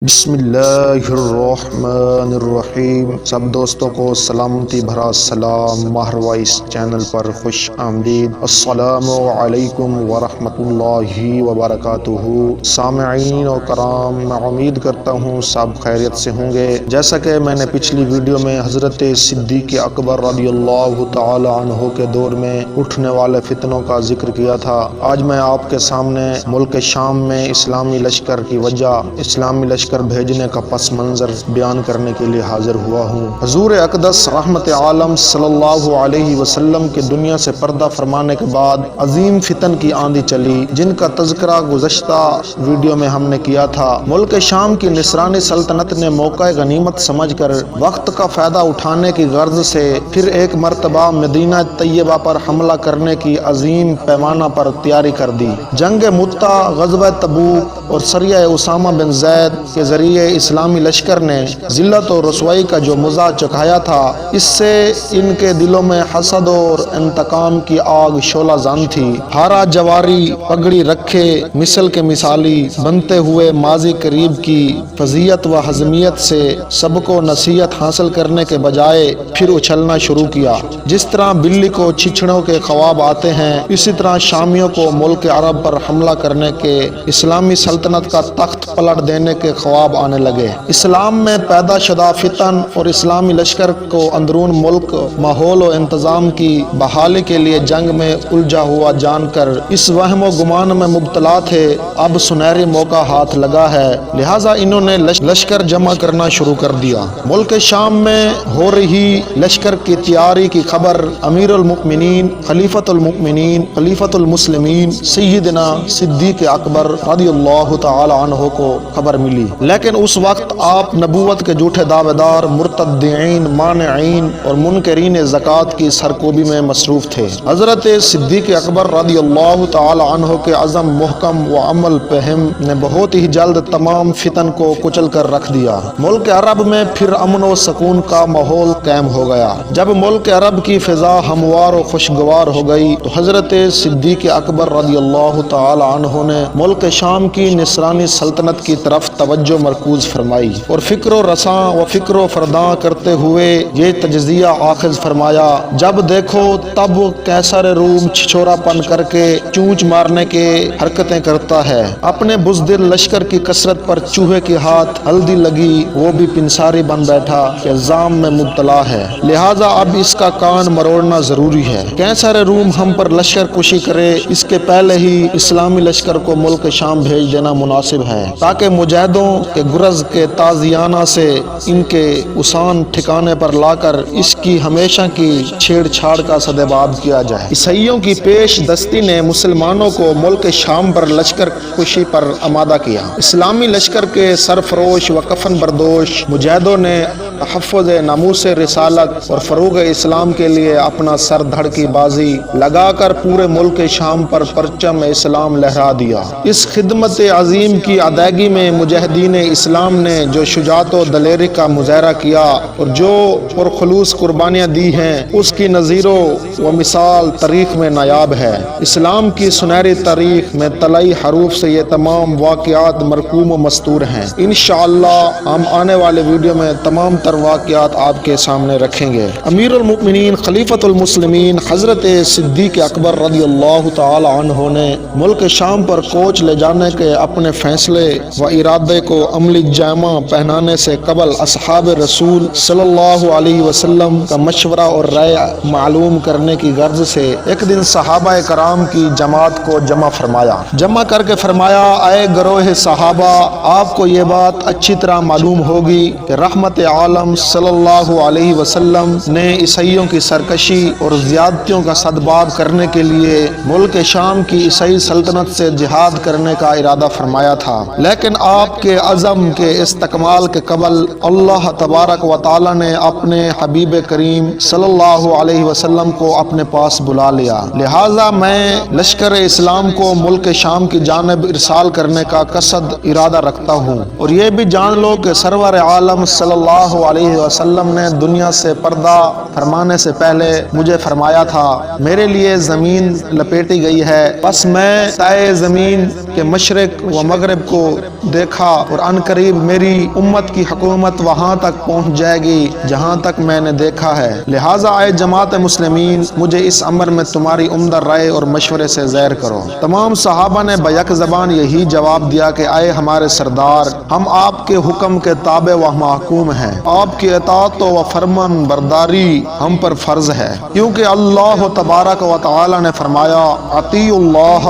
بسم اللہ الرحمن الرحیم۔ سب دوستوں کو سلامتی بھرا سلام ماہر وائس چینل پر خوش آمدید۔ السلام علیکم ورحمۃ اللہ وبرکاتہ۔ سامعین و کرام، میں امید کرتا ہوں سب خیریت سے ہوں گے۔ جیسا کہ میں نے پچھلی ویڈیو میں حضرت صدیق اکبر رضی اللہ تعالی عنہ کے دور میں اٹھنے والے فتنوں کا ذکر کیا تھا، آج میں آپ کے سامنے ملک شام میں اسلامی لشکر کی وجہ، اسلامی لشکر بھیجنے کا پس منظر بیان کرنے کے لیے حاضر ہوا ہوں۔ حضور اقدس رحمت عالم صلی اللہ علیہ وسلم کے دنیا سے پردہ فرمانے کے بعد عظیم فتن کی آندھی چلی، جن کا تذکرہ گزشتہ ویڈیو میں ہم نے کیا تھا۔ ملک شام کی نصرانی سلطنت نے موقع غنیمت سمجھ کر وقت کا فائدہ اٹھانے کی غرض سے پھر ایک مرتبہ مدینہ طیبہ پر حملہ کرنے کی عظیم پیمانہ پر تیاری کر دی۔ جنگ مؤتہ، غزوہ تبوک اور سریہ اسامہ بن زید کے ذریعے اسلامی لشکر نے ذلت و رسوائی کا جو مزہ چکھایا تھا، اس سے ان کے دلوں میں حسد اور انتقام کی آگ شعلہ زن تھی۔ ہارا جواری پگڑی رکھے مثل کے مثالی بنتے ہوئے ماضی قریب کی فضیت و حزمیت سے سب کو نصیحت حاصل کرنے کے بجائے پھر اچھلنا شروع کیا۔ جس طرح بلی کو چھچھڑوں کے خواب آتے ہیں، اسی طرح شامیوں کو ملک عرب پر حملہ کرنے کے، اسلامی سلطنت کا تخت پلٹ دینے کے خواب آنے لگے۔ اسلام میں پیدا شدہ فتن اور اسلامی لشکر کو اندرون ملک ماحول و انتظام کی بحالی کے لیے جنگ میں الجھا ہوا جان کر اس وہم و گمان میں مبتلا تھے، اب سنہری موقع ہاتھ لگا ہے، لہٰذا انہوں نے لشکر جمع کرنا شروع کر دیا۔ ملک شام میں ہو رہی لشکر کی تیاری کی خبر امیر المؤمنین، خلیفۃ المؤمنین، خلیفۃ المسلمین سیدنا صدیق اکبر رضی اللہ تعالی عنہ کو خبر ملی، لیکن اس وقت آپ نبوت کے جھوٹے دعوے دار، مرتدین، مانعین اور منکرین زکوٰۃ کی سرکوبی میں مصروف تھے۔ حضرت صدیق اکبر رضی اللہ تعالی عنہ کے عزم محکم و عمل فہم نے بہت ہی جلد تمام فتن کو کچل کر رکھ دیا۔ ملک عرب میں پھر امن و سکون کا ماحول قائم ہو گیا۔ جب ملک عرب کی فضا ہموار و خوشگوار ہو گئی تو حضرت صدیق اکبر رضی اللہ تعالی عنہ نے ملک شام کی نصرانی سلطنت کی طرف توجہ مرکوز فرمائی اور فکر و رساں و فکر و فرداں کرتے ہوئے یہ تجزیہ آخذ فرمایا: جب دیکھو تب قیصر روم چھچورا پن کر کے چونچ مارنے کے حرکتیں کرتا ہے، اپنے بزدل لشکر کی کثرت پر چوہے کے ہاتھ ہلدی لگی، وہ بھی پنساری بن بیٹھا کہ الزام میں مبتلا ہے، لہٰذا اب اس کا کان مروڑنا ضروری ہے۔ قیصر روم ہم پر لشکر کشی کرے اس کے پہلے ہی اسلامی لشکر کو ملک شام بھیج دینا مناسب ہے، تاکہ مجاہدوں کے گرز کے تازیانہ سے ان کے اسان ٹھکانے پر لا کر اس کی ہمیشہ کی چھیڑ چھاڑ کا سدباب کیا جائے۔ عیسائیوں کی پیش دستی نے مسلمانوں کو ملک شام پر لشکر کشی پر آمادہ کیا۔ اسلامی لشکر کے سرفروش و کفن بردوش مجاہدوں نے تحفظ ناموس رسالت اور فروغ اسلام کے لیے اپنا سر دھڑ کی بازی لگا کر پورے ملک شام پر پرچم اسلام لہرا دیا۔ اس خدمت عظیم کی ادائیگی میں مجاہدین اسلام نے جو شجاعت و دلیری کا مظاہرہ کیا اور جو پرخلوص قربانیاں دی ہیں، اس کی نظیر و مثال تاریخ میں نایاب ہے۔ اسلام کی سنہری تاریخ میں طلائی حروف سے یہ تمام واقعات مرقوم و مستور ہیں۔ انشاءاللہ ہم آنے والے ویڈیو میں تمام تر واقعات آپ کے سامنے رکھیں گے۔ امیر المؤمنین خلیفۃ المسلمین حضرت صدیق اکبر رضی اللہ تعالی عنہ نے ملک شام پر کوچ لے جانے کے اپنے فیصلے و ارادے کو عملی جامہ پہنانے سے قبل اصحاب رسول صلی اللہ علیہ وسلم کا مشورہ اور رائے معلوم کرنے کی غرض سے ایک دن صحابہ کرام کی جماعت کو جمع فرمایا۔ جمع کر کے فرمایا: اے گروہ صحابہ، آپ کو یہ بات اچھی طرح معلوم ہوگی کہ رحمت عالم صلی اللہ علیہ وسلم نے عیسائیوں کی سرکشی اور زیادتیوں کا سدباب کرنے کے لیے ملک شام کی عیسائی سلطنت سے جہاد کرنے کا ارادہ فرمایا تھا، لیکن آپ کے عزم کے استکمال کے قبل اللہ تبارک و تعالی نے اپنے حبیب کریم صلی اللہ علیہ وسلم کو اپنے پاس بلا لیا، لہٰذا میں لشکر اسلام کو ملک شام کی جانب ارسال کرنے کا قصد ارادہ رکھتا ہوں، اور یہ بھی جان لو کہ سرور عالم صلی اللہ علیہ وسلم نے دنیا سے پردہ فرمانے سے پہلے مجھے فرمایا تھا: میرے لیے زمین لپیٹی گئی ہے، پس میں سائے زمین کے مشرق و مغرب کو دیکھا اور ان قریب میری امت کی حکومت وہاں تک پہنچ جائے گی جہاں تک میں نے دیکھا ہے، لہٰذا اے جماعت مسلمین مجھے اس امر میں تمہاری عمدہ رائے اور مشورے سے زیر کرو۔ تمام صحابہ نے بیک زبان یہی جواب دیا کہ اے ہمارے سردار، ہم آپ کے حکم کے تابع و محکوم ہیں، آپ کی اطاعت و فرمان برداری ہم پر فرض ہے، کیونکہ اللہ تبارک و تعالی نے فرمایا اطیعوا اللہ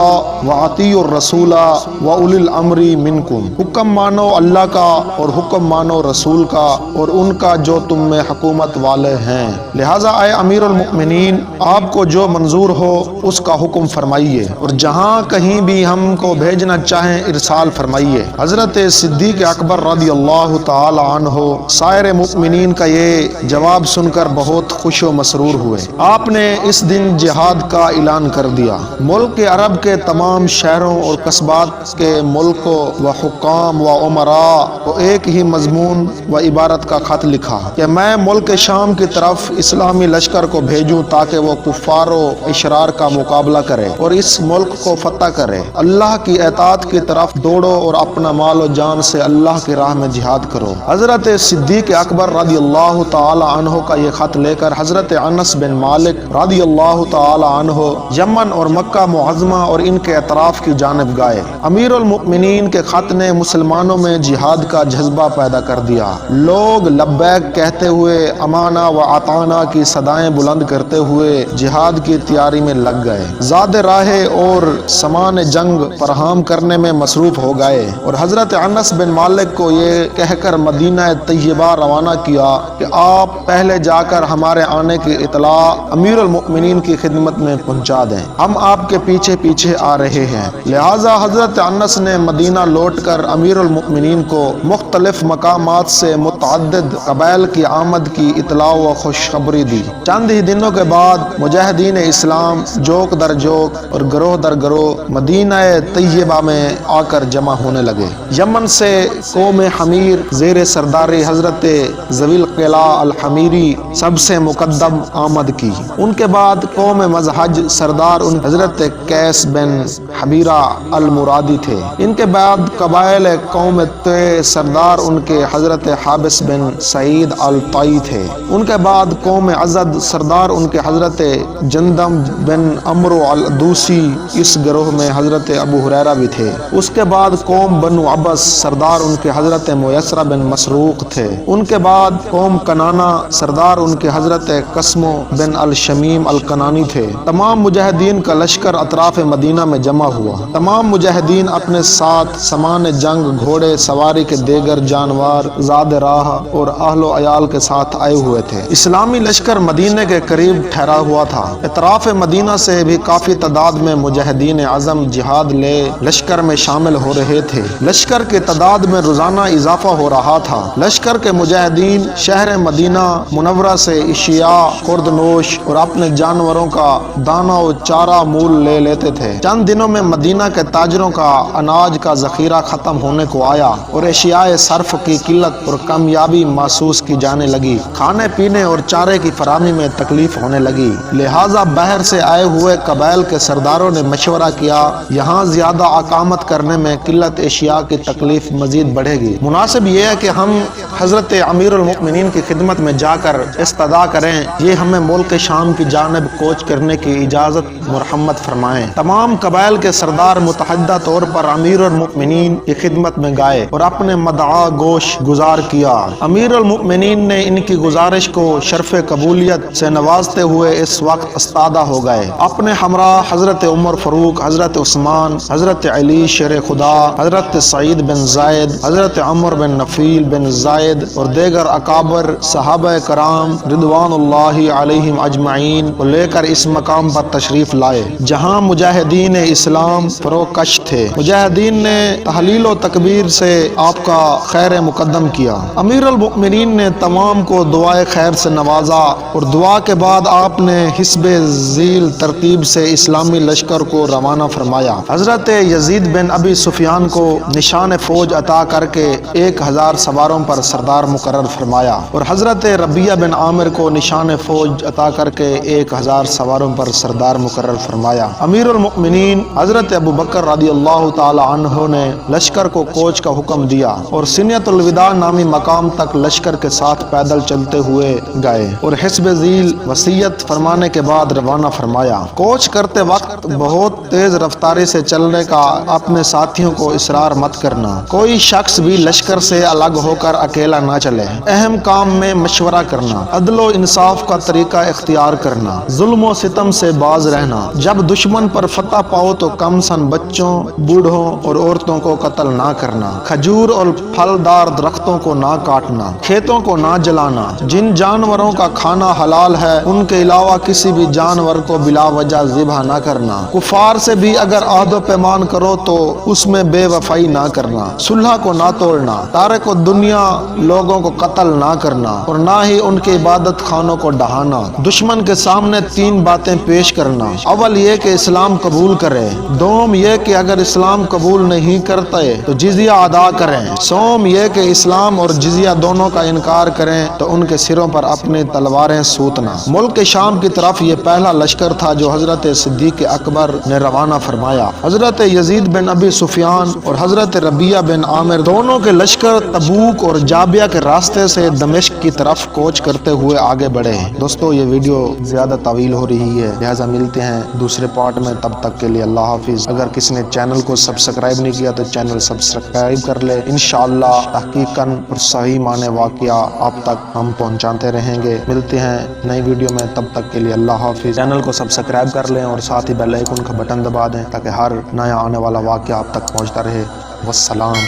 و اطیعوا الرسول و اولی الامر منکم، حکم مانو اللہ کا اور حکم مانو رسول کا اور ان کا جو تم میں حکومت والے ہیں، لہٰذا اے امیر المؤمنین آپ کو جو منظور ہو اس کا حکم فرمائیے اور جہاں کہیں بھی ہم کو بھیجنا چاہیں ارسال فرمائیے۔ حضرت صدیق اکبر رضی اللہ تعالی عنہ سائر مؤمنین کا یہ جواب سن کر بہت خوش و مسرور ہوئے۔ آپ نے اس دن جہاد کا اعلان کر دیا۔ ملک عرب کے تمام شہروں اور قصبات کے ملک و حکام و عمراء کو ایک ہی مضمون و عبارت کا خط لکھا کہ میں ملک شام کی طرف اسلامی لشکر کو بھیجوں تاکہ وہ کفار و اشرار کا مقابلہ کرے اور اس ملک کو فتح کرے۔ اللہ کی اطاعت کی طرف دوڑو اور اپنا مال و جان سے اللہ کی راہ میں جہاد کرو۔ حضرت صدیق اکبر رضی اللہ تعالی عنہ کا یہ خط لے کر حضرت انس بن مالک رضی اللہ تعالی عنہ یمن اور مکہ معظمہ اور ان کے اطراف کی جانب گئے۔ امیر المؤمنین کے خط نے مسلمانوں میں جہاد کا جذبہ پیدا کر دیا۔ لوگ لبیک کہتے ہوئے امانا و اطانا کی صدائیں بلند کرتے ہوئے جہاد کی تیاری میں لگ گئے، زاد راہ اور سامان جنگ فراہم کرنے میں مصروف ہو گئے اور حضرت انس بن مالک کو یہ کہہ کر مدینہ طیبہ روانہ کیا کہ آپ پہلے جا کر ہمارے آنے کی اطلاع امیر المؤمنین کی خدمت میں پہنچا دیں، ہم آپ کے پیچھے پیچھے آ رہے ہیں۔ لہٰذا حضرت انس نے مدینہ لوٹ کر امیر المؤمنین کو مختلف مقامات سے متعدد قبائل کی آمد کی اطلاع و خوشخبری دی۔ چند ہی دنوں کے بعد مجاہدین اسلام جوک در جوک اور گروہ در گروہ مدینہ طیبہ میں آ کر جمع ہونے لگے۔ یمن سے قوم حمیر زیر سرداری حضرت ذوی القلاء الحمیری سب سے مقدم آمد کی۔ ان کے بعد قوم مزہج سردار ان حضرت قیس بن حبیرہ المرادی تھے۔ ان کے بعد قبائل قوم طے سردار ان کے حضرت حابس بن سعید الطائی تھے۔ ان کے بعد قوم عزد سردار ان کے حضرت جندم بن عمرو الدوسی، اس گروہ میں حضرت ابو ہریرہ بھی تھے۔ اس کے بعد قوم بنو عبس سردار ان کے حضرت میسرہ بن مسروق تھے۔ ان کے بعد قوم کنانا سردار ان کے حضرت قسمو بن الشمیم الکنانی تھے۔ تمام مجاہدین کا لشکر اطراف مدینہ میں جمع ہوا۔ تمام مجاہدین اپنے ساتھ سامان جنگ، گھوڑے سواری کے دیگر جانور، زاد راہ اور اہل و عیال کے ساتھ آئے ہوئے تھے۔ اسلامی لشکر مدینہ کے قریب ٹھہرا ہوا تھا۔ اطراف مدینہ سے بھی کافی تعداد میں مجاہدین عزم جہاد لے لشکر میں شامل ہو رہے تھے۔ لشکر کی تعداد میں روزانہ اضافہ ہو رہا تھا۔ لشکر کے مجاہدین شہر مدینہ منورہ سے اشیاء، خوردنوش اور اپنے جانوروں کا دانہ و چارہ مول لے لیتے تھے۔ چند دنوں میں مدینہ کے تاجروں کا اناج کا ذخیرہ ختم ہونے کو آیا اور اشیاء صرف کی قلت اور کمیابی محسوس کی جانے لگی۔ کھانے پینے اور چارے کی فراہمی میں تکلیف ہونے لگی، لہٰذا باہر سے آئے ہوئے قبائل کے سرداروں نے مشورہ کیا یہاں زیادہ اقامت کرنے میں قلت اشیاء کی تکلیف مزید بڑھے گی، مناسب یہ ہے کہ ہم حضرت امیر المؤمنین کی خدمت میں جا کر استدعا کریں، یہ ہمیں ملک شام کی جانب کوچ کرنے کی اجازت مرحمت فرمائیں۔ تمام قبائل کے سردار متحدہ طور پر امیر المؤمنین کی خدمت میں گئے اور اپنے مدعا گوش گزار کیا۔ امیر المؤمنین نے ان کی گزارش کو شرف قبولیت سے نوازتے ہوئے اس وقت استادہ ہو گئے۔ اپنے ہمراہ حضرت عمر فاروق، حضرت عثمان، حضرت علی شیر خدا، حضرت سعید بن زید، حضرت عمر بن نفیل بن زید اور دیگر اکابر صحابہ کرام رضوان اللہ علیہم اجمعین کو لے کر اس مقام پر تشریف لائے جہاں مجاہدین اسلام فروکش تھے۔ مجاہدین نے تحلیل و تکبیر سے آپ کا خیر مقدم کیا۔ امیر المؤمنین نے تمام کو دعائے خیر سے نوازا اور دعا کے بعد آپ نے حسب ذیل ترتیب سے اسلامی لشکر کو روانہ فرمایا۔ حضرت یزید بن ابی سفیان کو نشان فوج عطا کر کے 1000 سواروں پر سردار مقرر فرمایا اور حضرت ربیہ بن عامر کو نشان فوج عطا کر کے 1000 سواروں پر سردار مقرر فرمایا۔ امیر المؤمنین حضرت ابو بکر رضی اللہ تعالی عنہ نے لشکر کو کوچ کا حکم دیا اور سنیت الوداع نامی مقام تک لشکر کے ساتھ پیدل چلتے ہوئے گئے اور حزب ذیل وصیت فرمانے کے بعد روانہ فرمایا۔ کوچ کرتے وقت بہت تیز رفتاری سے چلنے کا اپنے ساتھیوں کو اصرار مت کرنا۔ کوئی شخص بھی لشکر سے الگ ہو کر اکیلا نہ چلے۔ اہم کام میں مشورہ کرنا، عدل و انصاف کا طریقہ اختیار کرنا، ظلم و ستم سے باز رہنا۔ جب دشمن پر فتح پاؤ تو کم سن بچوں، بوڑھوں اور عورتوں کو قتل نہ کرنا، کھجور اور پھلدار درختوں کو نہ کاٹنا، کھیتوں کو نہ جلانا۔ جن جانوروں کا کھانا حلال ہے ان کے علاوہ کسی بھی جانور کو بلا وجہ ذبح نہ کرنا۔ کفار سے بھی اگر عہد و پیمان کرو تو اس میں بے وفائی نہ کرنا، صلح کو نہ توڑنا، تارک و دنیا لوگوں کو قتل نہ کرنا اور نہ ہی ان کے عبادت خانوں کو ڈھانا۔ دشمن کے سامنے 3 باتیں پیش کرنا۔ اول یہ کہ اسلام قبول کرے، دوم یہ کہ اگر اسلام قبول نہیں کرتے تو جزیہ ادا کریں، سوم یہ کہ اسلام اور جزیہ دونوں کا انکار کریں تو ان کے سروں پر اپنی تلواریں سوتنا۔ ملک شام کی طرف یہ پہلا لشکر تھا جو حضرت صدیق اکبر نے روانہ فرمایا۔ حضرت یزید بن ابی سفیان اور حضرت ربیہ بن عامر دونوں کے لشکر تبوک اور جابیہ کے راستے سے دمشق کی طرف کوچ کرتے ہوئے آگے بڑھے۔ دوستو یہ ویڈیو زیادہ طویل ہو رہی ہے، لہٰذا ملتے ہیں دوسرے پارٹ میں، تب تک کے لیے اللہ حافظ۔ اگر کسی نے چینل کو سبسکرائب نہیں کیا تو چینل سبسکرائب کر لے۔ انشاءاللہ تحقیقاً اور صحیح معنی واقعہ آپ تک ہم پہنچاتے رہیں گے۔ ملتے ہیں نئی ویڈیو میں، تب تک کے لیے اللہ حافظ۔ چینل کو سبسکرائب کر لیں اور ساتھ ہی بیل آئیکن کا بٹن دبا دیں تاکہ ہر نیا آنے والا واقعہ آپ تک پہنچتا رہے۔ والسلام،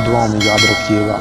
دعاؤں میں یاد رکھیے گا۔